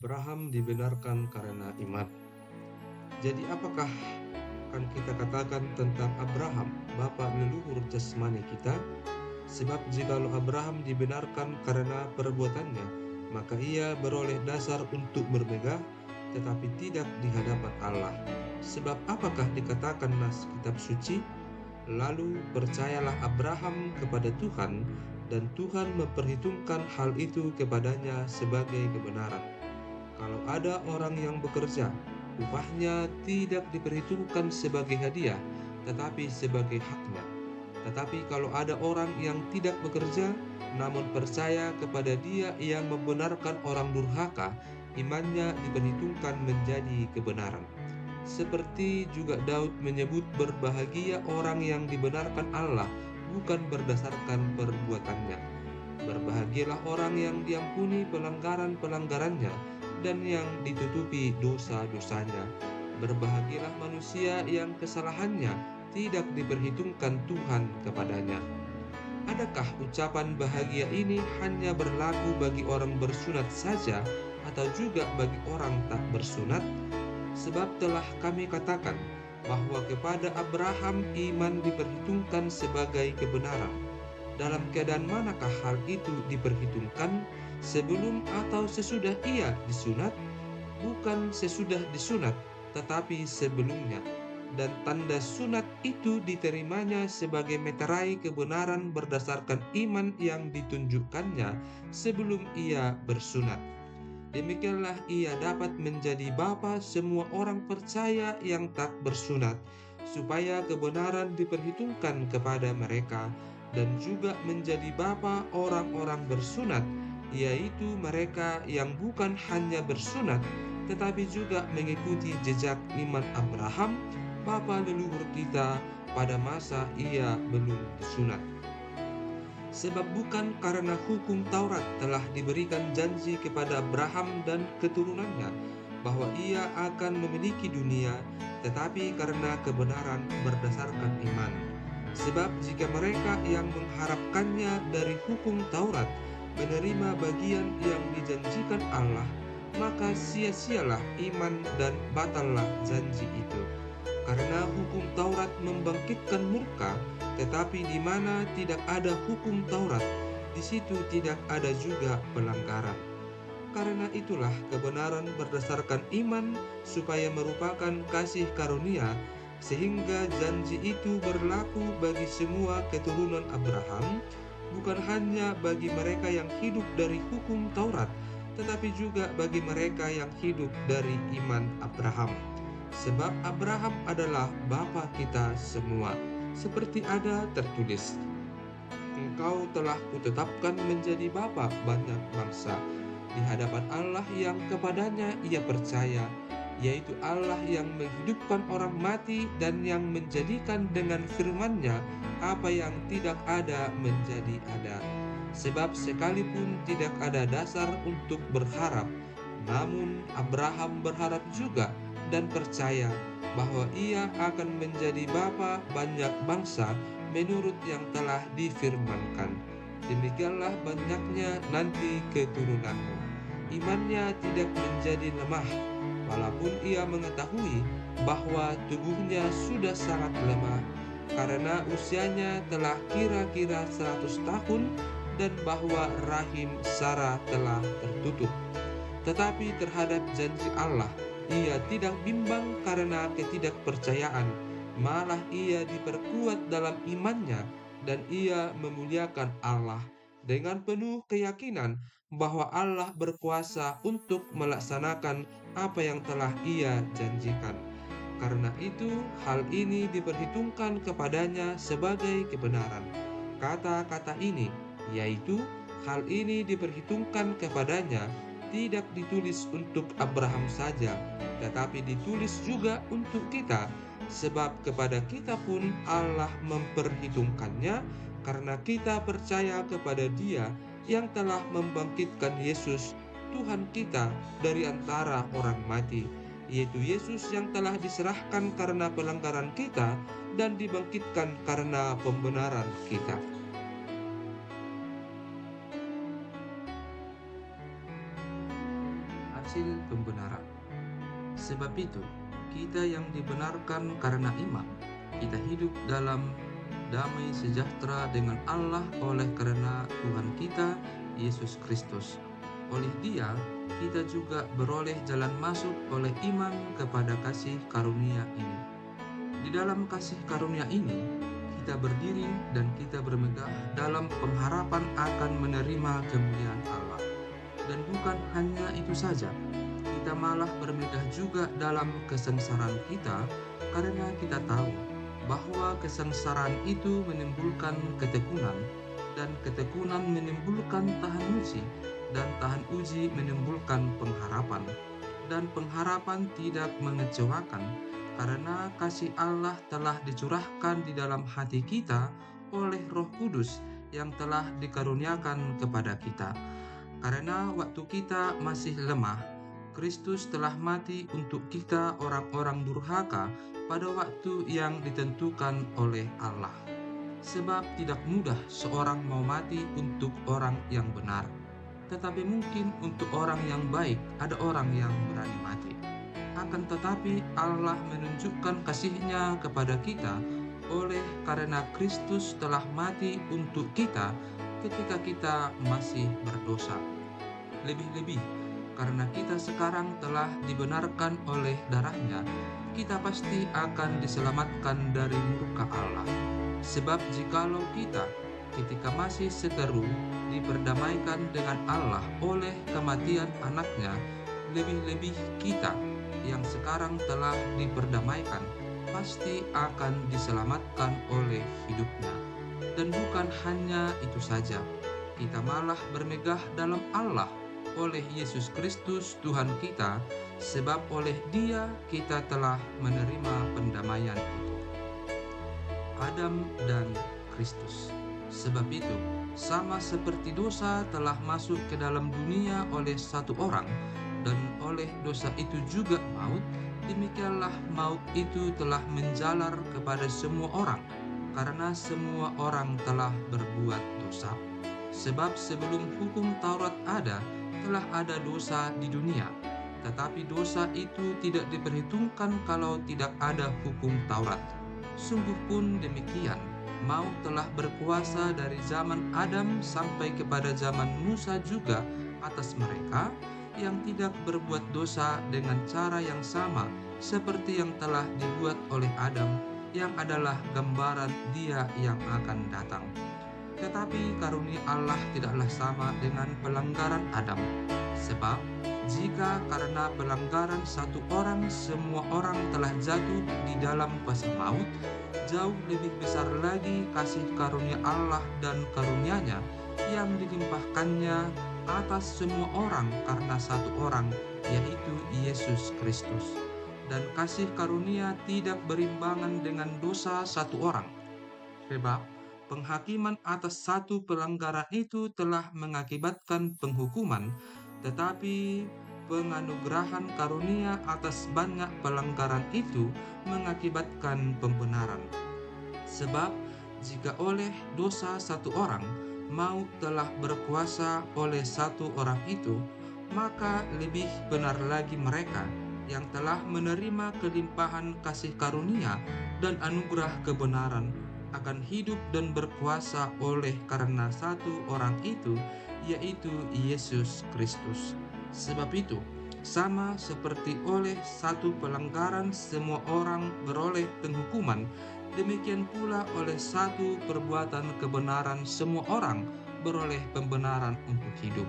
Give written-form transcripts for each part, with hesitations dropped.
Abraham dibenarkan karena iman. Jadi apakah akan kita katakan tentang Abraham, bapa leluhur jasmani kita? Sebab jikalau Abraham dibenarkan karena perbuatannya, maka ia beroleh dasar untuk bermegah, tetapi tidak di hadapan Allah. Sebab apakah dikatakan nas kitab suci? Lalu percayalah Abraham kepada Tuhan, dan Tuhan memperhitungkan hal itu kepadanya sebagai kebenaran. Kalau ada orang yang bekerja, upahnya tidak diperhitungkan sebagai hadiah, tetapi sebagai haknya. Tetapi kalau ada orang yang tidak bekerja, namun percaya kepada Dia yang membenarkan orang durhaka, imannya diperhitungkan menjadi kebenaran. Seperti juga Daud menyebut berbahagia orang yang dibenarkan Allah, bukan berdasarkan perbuatannya. Berbahagialah orang yang diampuni pelanggaran-pelanggarannya dan yang ditutupi dosa-dosanya. Berbahagialah manusia yang kesalahannya tidak diperhitungkan Tuhan kepadanya. Adakah ucapan bahagia ini hanya berlaku bagi orang bersunat saja atau juga bagi orang tak bersunat? Sebab telah kami katakan bahwa kepada Abraham iman diperhitungkan sebagai kebenaran. Dalam keadaan manakah hal itu diperhitungkan? Sebelum atau sesudah ia disunat? Bukan sesudah disunat, tetapi sebelumnya. Dan tanda sunat itu diterimanya sebagai meterai kebenaran berdasarkan iman yang ditunjukkannya sebelum ia bersunat. Demikianlah ia dapat menjadi bapa semua orang percaya yang tak bersunat, supaya kebenaran diperhitungkan kepada mereka, dan juga menjadi bapa orang-orang bersunat, yaitu mereka yang bukan hanya bersunat, tetapi juga mengikuti jejak iman Abraham, bapa leluhur kita pada masa ia belum disunat. Sebab bukan karena hukum Taurat telah diberikan janji kepada Abraham dan keturunannya bahwa ia akan memiliki dunia, tetapi karena kebenaran berdasarkan iman. Sebab jika mereka yang mengharapkannya dari hukum Taurat menerima bagian yang dijanjikan Allah, maka sia-sialah iman dan batallah janji itu. Karena hukum Taurat membangkitkan murka, tetapi di mana tidak ada hukum Taurat, di situ tidak ada juga pelanggaran. Karena itulah kebenaran berdasarkan iman supaya merupakan kasih karunia, sehingga janji itu berlaku bagi semua keturunan Abraham, bukan hanya bagi mereka yang hidup dari hukum Taurat, tetapi juga bagi mereka yang hidup dari iman Abraham. Sebab Abraham adalah bapa kita semua, seperti ada tertulis, Engkau telah kutetapkan menjadi bapa banyak bangsa, di hadapan Allah yang kepadanya ia percaya, yaitu Allah yang menghidupkan orang mati dan yang menjadikan dengan firman-Nya apa yang tidak ada menjadi ada. Sebab sekalipun tidak ada dasar untuk berharap, namun Abraham berharap juga dan percaya bahwa ia akan menjadi bapa banyak bangsa menurut yang telah difirmankan. Demikianlah banyaknya nanti keturunanmu. Imannya tidak menjadi lemah, walaupun ia mengetahui bahwa tubuhnya sudah sangat lemah, karena usianya telah kira-kira 100 tahun dan bahwa rahim Sarah telah tertutup. Tetapi terhadap janji Allah, ia tidak bimbang karena ketidakpercayaan, malah ia diperkuat dalam imannya dan ia memuliakan Allah dengan penuh keyakinan bahwa Allah berkuasa untuk melaksanakan apa yang telah ia janjikan. Karena itu, hal ini diperhitungkan kepadanya sebagai kebenaran. Kata-kata ini, yaitu hal ini diperhitungkan kepadanya, tidak ditulis untuk Abraham saja, tetapi ditulis juga untuk kita, sebab kepada kita pun Allah memperhitungkannya, karena kita percaya kepada Dia yang telah membangkitkan Yesus, Tuhan kita, dari antara orang mati, yaitu Yesus yang telah diserahkan karena pelanggaran kita dan dibangkitkan karena pembenaran kita. hasil pembenaran. Sebab itu, kita yang dibenarkan karena iman, kita hidup dalam damai sejahtera dengan Allah oleh karena Tuhan kita, Yesus Kristus. Oleh Dia, kita juga beroleh jalan masuk oleh iman kepada kasih karunia ini. Di dalam kasih karunia ini, kita berdiri dan kita bermegah dalam pengharapan akan menerima kemuliaan Allah. Dan bukan hanya itu saja, kita malah bermegah juga dalam kesengsaraan kita karena kita tahu bahwa kesengsaraan itu menimbulkan ketekunan, dan ketekunan menimbulkan tahan uji, dan tahan uji menimbulkan pengharapan. Dan pengharapan tidak mengecewakan, karena kasih Allah telah dicurahkan di dalam hati kita oleh Roh Kudus yang telah dikaruniakan kepada kita. Karena waktu kita masih lemah, Kristus telah mati untuk kita orang-orang durhaka pada waktu yang ditentukan oleh Allah. Sebab tidak mudah seorang mau mati untuk orang yang benar, tetapi mungkin untuk orang yang baik ada orang yang berani mati. Akan tetapi Allah menunjukkan kasih-Nya kepada kita oleh karena Kristus telah mati untuk kita ketika kita masih berdosa. Lebih-lebih, karena kita sekarang telah dibenarkan oleh darah-Nya, kita pasti akan diselamatkan dari murka Allah. Sebab jikalau kita ketika masih seteru diperdamaikan dengan Allah oleh kematian anaknya, lebih-lebih kita yang sekarang telah diperdamaikan pasti akan diselamatkan oleh hidupnya. Dan bukan hanya itu saja, kita malah bermegah dalam Allah oleh Yesus Kristus Tuhan kita, sebab oleh Dia kita telah menerima pendamaian itu. Adam dan Kristus. Sebab itu, sama seperti dosa telah masuk ke dalam dunia oleh satu orang, dan oleh dosa itu juga maut, demikianlah maut itu telah menjalar kepada semua orang, karena semua orang telah berbuat dosa. Sebab sebelum hukum Taurat ada, telah ada dosa di dunia. Tetapi dosa itu tidak diperhitungkan kalau tidak ada hukum Taurat. Sungguh pun demikian, maut telah berkuasa dari zaman Adam sampai kepada zaman Musa juga atas mereka yang tidak berbuat dosa dengan cara yang sama seperti yang telah dibuat oleh Adam, yang adalah gambaran Dia yang akan datang. Tetapi karunia Allah tidaklah sama dengan pelanggaran Adam. Sebab jika karena pelanggaran satu orang semua orang telah jatuh di dalam kuasa maut, jauh lebih besar lagi kasih karunia Allah dan karunia-Nya yang dilimpahkannya atas semua orang karena satu orang, yaitu Yesus Kristus. Dan kasih karunia tidak berimbangan dengan dosa satu orang. Sebab penghakiman atas satu pelanggaran itu telah mengakibatkan penghukuman, tetapi penganugerahan karunia atas banyak pelanggaran itu mengakibatkan pembenaran. Sebab jika oleh dosa satu orang, maut telah berkuasa oleh satu orang itu, maka lebih benar lagi mereka yang telah menerima kelimpahan kasih karunia dan anugerah kebenaran akan hidup dan berkuasa oleh karena satu orang itu, yaitu Yesus Kristus. Sebab itu, sama seperti oleh satu pelanggaran semua orang beroleh penghukuman, demikian pula oleh satu perbuatan kebenaran semua orang beroleh pembenaran untuk hidup.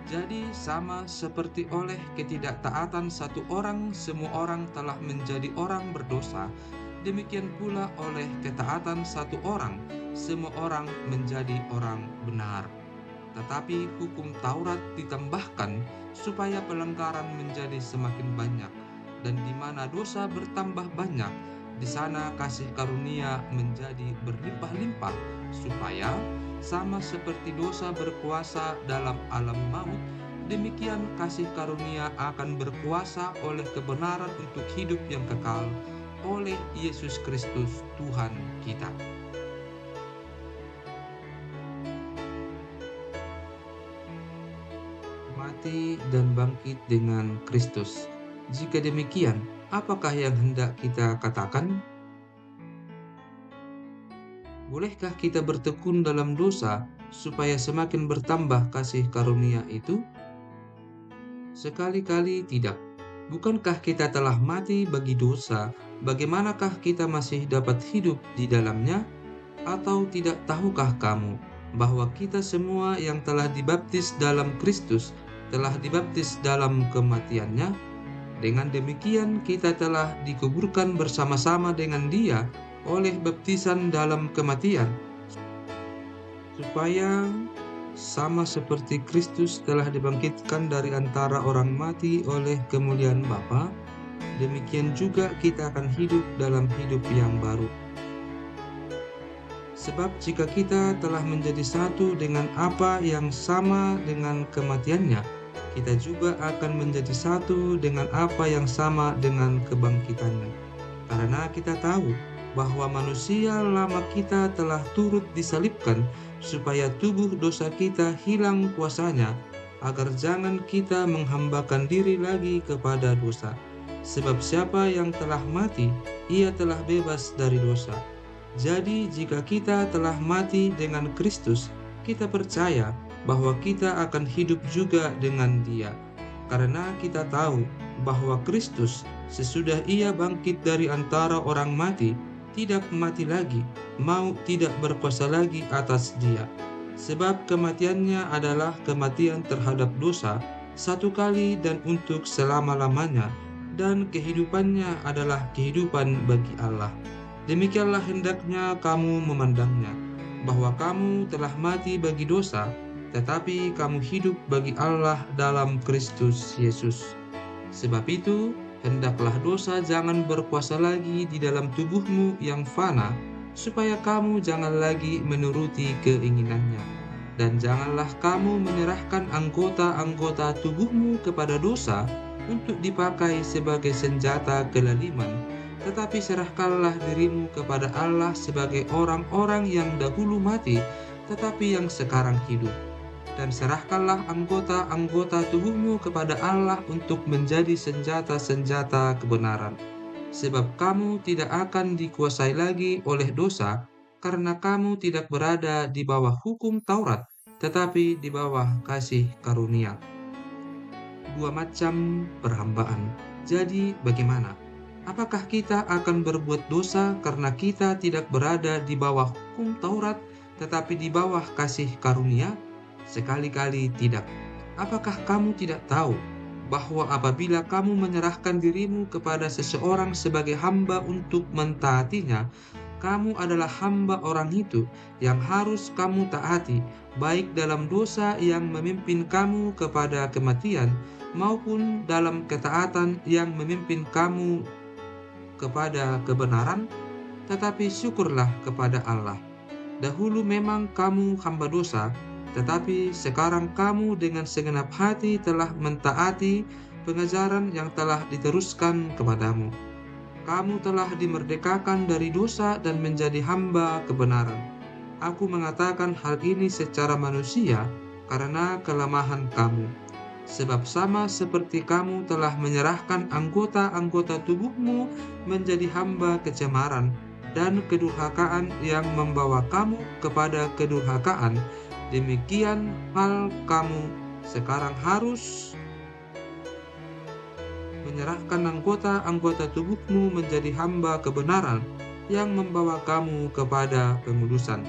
Jadi sama seperti oleh ketidaktaatan satu orang semua orang telah menjadi orang berdosa, demikian pula oleh ketaatan satu orang semua orang menjadi orang benar. Tetapi hukum Taurat ditambahkan supaya pelanggaran menjadi semakin banyak, dan di mana dosa bertambah banyak, di sana kasih karunia menjadi berlimpah-limpah, supaya sama seperti dosa berkuasa dalam alam maut, demikian kasih karunia akan berkuasa oleh kebenaran untuk hidup yang kekal oleh Yesus Kristus Tuhan kita. mati dan bangkit dengan Kristus. Jika demikian, apakah yang hendak kita katakan? Bolehkah kita bertekun dalam dosa supaya semakin bertambah kasih karunia itu? Sekali-kali tidak. Bukankah kita telah mati bagi dosa? Bagaimanakah kita masih dapat hidup di dalamnya? Atau tidak tahukah kamu bahwa kita semua yang telah dibaptis dalam Kristus telah dibaptis dalam kematiannya? Dengan demikian kita telah dikuburkan bersama-sama dengan Dia oleh baptisan dalam kematian, supaya sama seperti Kristus telah dibangkitkan dari antara orang mati oleh kemuliaan Bapa, demikian juga kita akan hidup dalam hidup yang baru. Sebab jika kita telah menjadi satu dengan apa yang sama dengan kematiannya, kita juga akan menjadi satu dengan apa yang sama dengan kebangkitannya. Karena kita tahu bahwa manusia lama kita telah turut disalibkan, supaya tubuh dosa kita hilang kuasanya, agar jangan kita menghambakan diri lagi kepada dosa. Sebab siapa yang telah mati, ia telah bebas dari dosa. Jadi jika kita telah mati dengan Kristus, kita percaya bahwa kita akan hidup juga dengan Dia. Karena kita tahu bahwa Kristus sesudah Ia bangkit dari antara orang mati, tidak mati lagi, maut tidak berkuasa lagi atas Dia. Sebab kematiannya adalah kematian terhadap dosa, satu kali dan untuk selama-lamanya, dan kehidupannya adalah kehidupan bagi Allah. Demikianlah hendaknya kamu memandangnya, bahwa kamu telah mati bagi dosa, tetapi kamu hidup bagi Allah dalam Kristus Yesus. Sebab itu, hendaklah dosa jangan berkuasa lagi di dalam tubuhmu yang fana, supaya kamu jangan lagi menuruti keinginannya. Dan janganlah kamu menyerahkan anggota-anggota tubuhmu kepada dosa untuk dipakai sebagai senjata kelaliman, tetapi serahkanlah dirimu kepada Allah sebagai orang-orang yang dahulu mati, tetapi yang sekarang hidup. Dan serahkanlah anggota-anggota tubuhmu kepada Allah untuk menjadi senjata-senjata kebenaran. Sebab kamu tidak akan dikuasai lagi oleh dosa, karena kamu tidak berada di bawah hukum Taurat, tetapi di bawah kasih karunia. Dua macam perhambaan. Jadi bagaimana? Apakah kita akan berbuat dosa karena kita tidak berada di bawah hukum Taurat, tetapi di bawah kasih karunia? Sekali-kali tidak. Apakah kamu tidak tahu bahwa apabila kamu menyerahkan dirimu kepada seseorang sebagai hamba untuk mentaatinya, kamu adalah hamba orang itu yang harus kamu taati, baik dalam dosa yang memimpin kamu kepada kematian, maupun dalam ketaatan yang memimpin kamu kepada kebenaran. Tetapi syukurlah kepada Allah. Dahulu memang kamu hamba dosa, tetapi sekarang kamu dengan segenap hati telah mentaati pengajaran yang telah diteruskan kepadamu. Kamu telah dimerdekakan dari dosa dan menjadi hamba kebenaran. Aku mengatakan hal ini secara manusia karena kelemahan kamu. Sebab sama seperti kamu telah menyerahkan anggota-anggota tubuhmu menjadi hamba kecemaran dan kedurhakaan yang membawa kamu kepada kedurhakaan, demikian hal kamu sekarang harus menyerahkan anggota-anggota tubuhmu menjadi hamba kebenaran yang membawa kamu kepada pengudusan.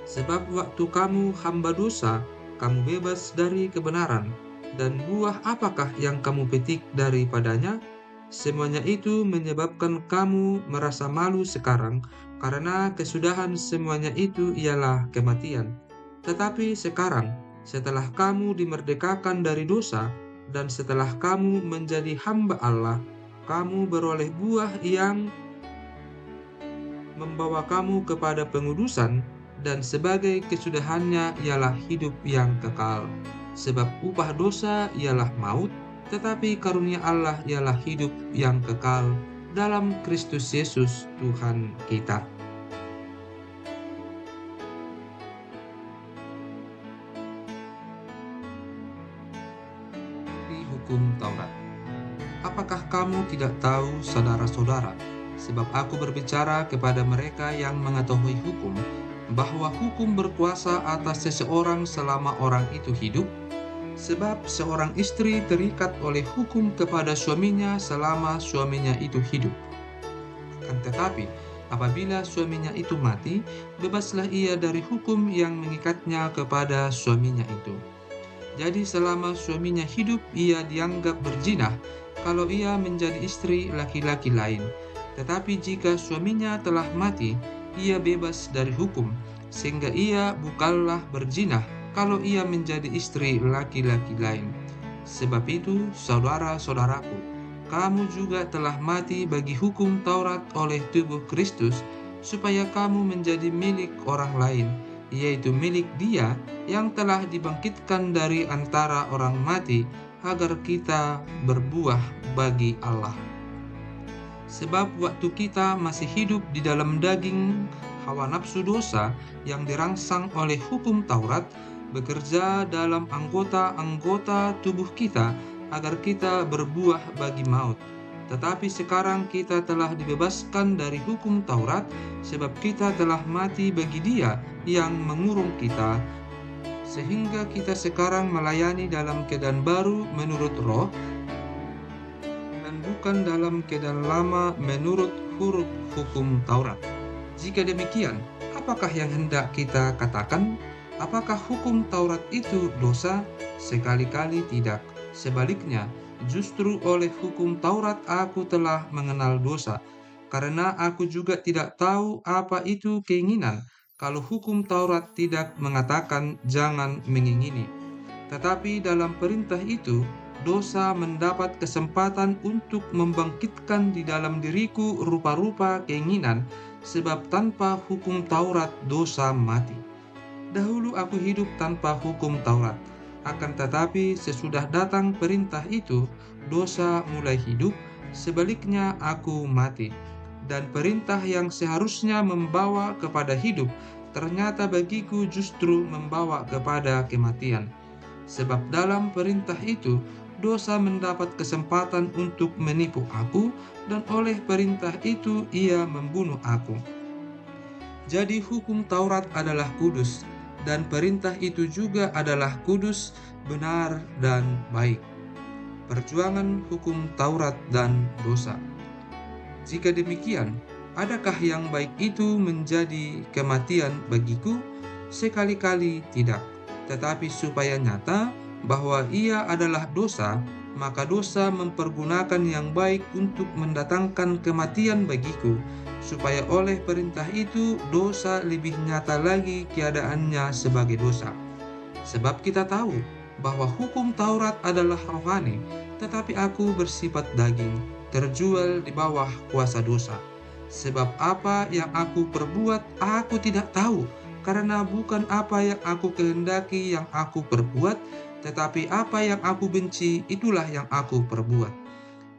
Sebab waktu kamu hamba dosa, kamu bebas dari kebenaran, dan buah apakah yang kamu petik daripadanya? Semuanya itu menyebabkan kamu merasa malu sekarang, karena kesudahan semuanya itu ialah kematian. Tetapi sekarang, setelah kamu dimerdekakan dari dosa, dan setelah kamu menjadi hamba Allah, kamu beroleh buah yang membawa kamu kepada pengudusan, dan sebagai kesudahannya ialah hidup yang kekal. Sebab upah dosa ialah maut, tetapi karunia Allah ialah hidup yang kekal dalam Kristus Yesus Tuhan kita. hukum Taurat. Apakah kamu tidak tahu, saudara-saudara, sebab aku berbicara kepada mereka yang mengetahui hukum, bahwa hukum berkuasa atas seseorang selama orang itu hidup? Sebab seorang istri terikat oleh hukum kepada suaminya selama suaminya itu hidup. Akan tetapi, apabila suaminya itu mati, bebaslah ia dari hukum yang mengikatnya kepada suaminya itu. Jadi selama suaminya hidup, ia dianggap berzina kalau ia menjadi istri laki-laki lain. Tetapi jika suaminya telah mati, ia bebas dari hukum, sehingga ia bukanlah berzina kalau ia menjadi istri laki-laki lain. Sebab itu, saudara-saudaraku, kamu juga telah mati bagi hukum Taurat oleh tubuh Kristus, supaya kamu menjadi milik orang lain, yaitu milik Dia yang telah dibangkitkan dari antara orang mati, agar kita berbuah bagi Allah. Sebab waktu kita masih hidup di dalam daging, hawa nafsu dosa yang dirangsang oleh hukum Taurat bekerja dalam anggota-anggota tubuh kita agar kita berbuah bagi maut. Tetapi sekarang kita telah dibebaskan dari hukum Taurat, sebab kita telah mati bagi Dia yang mengurung kita, sehingga kita sekarang melayani dalam keadaan baru menurut roh, dan bukan dalam keadaan lama menurut huruf hukum Taurat. Jika demikian, apakah yang hendak kita katakan? Apakah hukum Taurat itu dosa? Sekali-kali tidak. Sebaliknya, justru oleh hukum Taurat aku telah mengenal dosa, karena aku juga tidak tahu apa itu keinginan, kalau hukum Taurat tidak mengatakan jangan mengingini. Tetapi dalam perintah itu, dosa mendapat kesempatan untuk membangkitkan di dalam diriku rupa-rupa keinginan, sebab tanpa hukum Taurat dosa mati. Dahulu aku hidup tanpa hukum Taurat, akan tetapi sesudah datang perintah itu, dosa mulai hidup, sebaliknya aku mati. Dan perintah yang seharusnya membawa kepada hidup, ternyata bagiku justru membawa kepada kematian. Sebab dalam perintah itu, dosa mendapat kesempatan untuk menipu aku, dan oleh perintah itu ia membunuh aku. Jadi hukum Taurat adalah kudus, dan perintah itu juga adalah kudus, benar, dan baik. Perjuangan hukum Taurat dan dosa. Jika demikian, adakah yang baik itu menjadi kematian bagiku? Sekali-kali tidak. Tetapi supaya nyata bahwa ia adalah dosa, maka dosa mempergunakan yang baik untuk mendatangkan kematian bagiku, supaya oleh perintah itu dosa lebih nyata lagi keadaannya sebagai dosa. Sebab kita tahu bahwa hukum Taurat adalah rohani, tetapi aku bersifat daging, terjual di bawah kuasa dosa. Sebab apa yang aku perbuat aku tidak tahu, karena bukan apa yang aku kehendaki yang aku perbuat, tetapi apa yang aku benci itulah yang aku perbuat.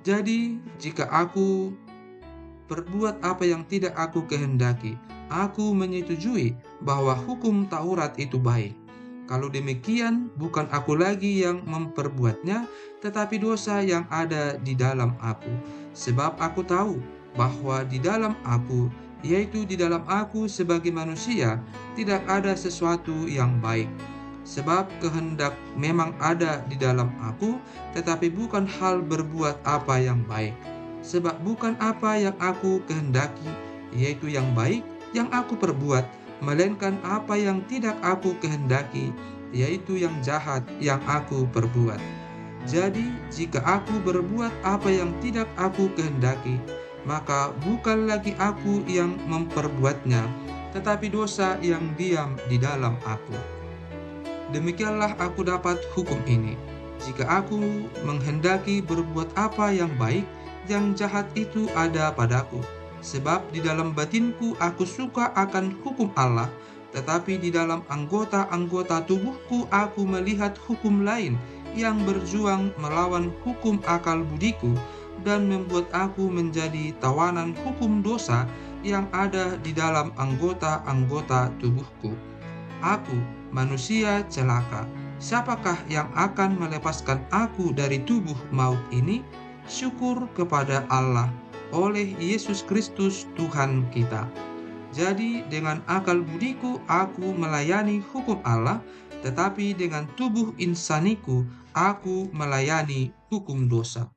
Jadi jika aku berbuat apa yang tidak aku kehendaki, aku menyetujui bahwa hukum Taurat itu baik. Kalau demikian, bukan aku lagi yang memperbuatnya, tetapi dosa yang ada di dalam aku. Sebab aku tahu bahwa di dalam aku, yaitu di dalam aku sebagai manusia, tidak ada sesuatu yang baik. Sebab kehendak memang ada di dalam aku, tetapi bukan hal berbuat apa yang baik. Sebab bukan apa yang aku kehendaki, yaitu yang baik, yang aku perbuat, melainkan apa yang tidak aku kehendaki, yaitu yang jahat yang aku perbuat. Jadi, jika aku berbuat apa yang tidak aku kehendaki, maka bukan lagi aku yang memperbuatnya, tetapi dosa yang diam di dalam aku. Demikianlah aku dapat hukum ini: jika aku menghendaki berbuat apa yang baik, yang jahat itu ada padaku. Sebab di dalam batinku aku suka akan hukum Allah, tetapi di dalam anggota-anggota tubuhku aku melihat hukum lain yang berjuang melawan hukum akal budiku, dan membuat aku menjadi tawanan hukum dosa yang ada di dalam anggota-anggota tubuhku. Aku, manusia celaka, Siapakah yang akan melepaskan aku dari tubuh maut ini? Syukur kepada Allah oleh Yesus Kristus Tuhan kita. Jadi dengan akal budiku aku melayani hukum Allah, tetapi dengan tubuh insaniku aku melayani hukum dosa.